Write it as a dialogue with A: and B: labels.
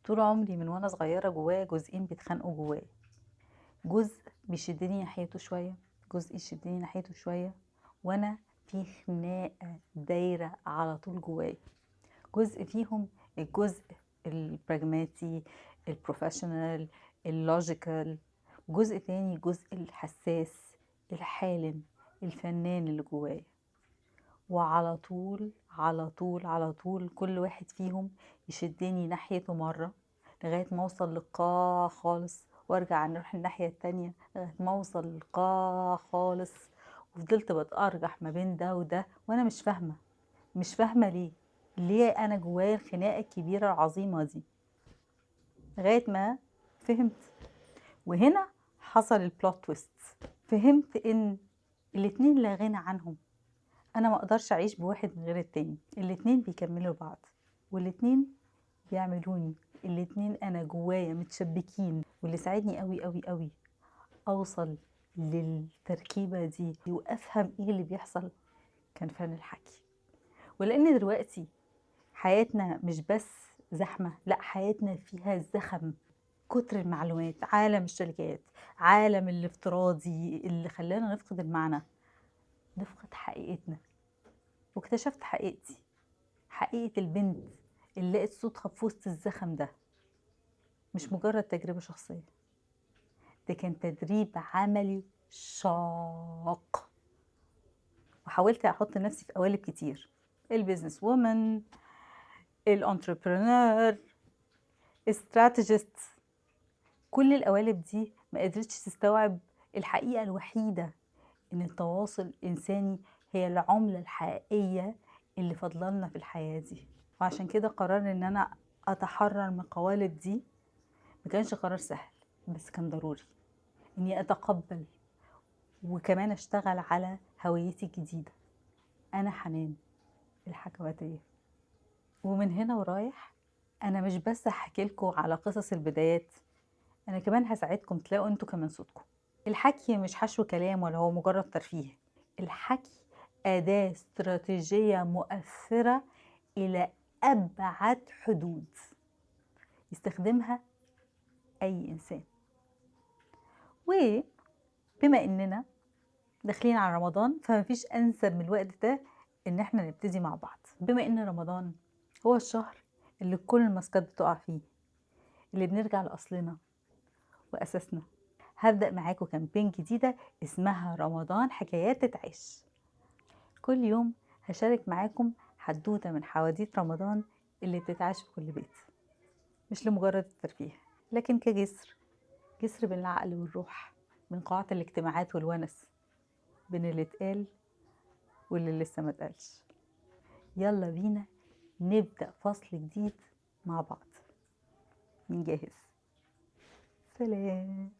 A: طول عمري من وانا صغيرة جوايا جزئين بيتخانقوا جوايا. جزء بيشدني ناحيته شوية، جزء يشدني ناحيته شوية، وانا في خناقة دايرة على طول جوايا. جزء فيهم الجزء البراجماتي البروفيشنال اللوجيكال، جزء تاني جزء الحساس الحالم الفنان اللي جوايا. وعلى طول على طول على طول كل واحد فيهم يشدني ناحيته مرة لغاية ما اوصل للقاع خالص، وارجع نروح الناحية التانية لغاية ما اوصل للقاع خالص. وفضلت بتأرجح ما بين ده وده وانا مش فاهمة ليه انا جوايا الخناقة الكبيرة العظيمة دي، لغاية ما فهمت. وهنا حصل البلوت تويست. فهمت ان الاتنين لا غنى عنهم. انا ما اقدرش اعيش بواحد من غير التاني، الاتنين بيكملوا بعض والاتنين بيعملوني، الاتنين انا جوايا متشبكين. واللي ساعدني قوي قوي قوي اوصل للتركيبة دي وافهم ايه اللي بيحصل كان فن الحكي. ولان دلوقتي حياتنا مش بس زحمة، لا حياتنا فيها زخم، كتر المعلومات، عالم الشركات، عالم الافتراضي اللي خلانا نفقد المعنى، نفقد حقيقتنا. واكتشفت حقيقتي، حقيقة البنت اللي لقت صوتها في وسط الزخم ده مش مجرد تجربة شخصية، ده كان تدريب عملي شاق. وحاولت احط نفسي في قوالب كتير، البيزنس وومن، الانتربرنور، استراتيجيست. كل القوالب دي ما قدرتش تستوعب الحقيقة الوحيدة ان التواصل الانساني هي العملة الحقيقية اللي فضلنا في الحياة دي. وعشان كده قررت ان انا اتحرر من القوالب دي. ما كانش قرار سهل بس كان ضروري اني اتقبل وكمان اشتغل على هويتي الجديدة. انا حنان الحكواتية. ومن هنا ورايح انا مش بس هحكي لكم على قصص البدايات، انا كمان هساعدكم تلاقوا انتوا كمان صوتكم. الحكي مش حشو كلام ولا هو مجرد ترفيه، الحكي أداة استراتيجية مؤثرة إلى أبعد حدود يستخدمها أي إنسان. وبما إننا داخلين على رمضان فمفيش أنسب من الوقت ده إن احنا نبتدي مع بعض. بما إن رمضان هو الشهر اللي كل الماسكات بتقع فيه، اللي بنرجع لأصلنا وأساسنا، هبدأ معاكم كامبين جديدة اسمها رمضان حكايات تتعيش. كل يوم هشارك معاكم حدوتة من حواديت رمضان اللي بتتعاش في كل بيت، مش لمجرد الترفيه لكن جسر بين العقل والروح، بين قاعات الاجتماعات والونس، بين اللي اتقال واللي لسه ما اتقالش. يلا بينا نبدأ فصل جديد مع بعض. مين جاهز؟ سلام.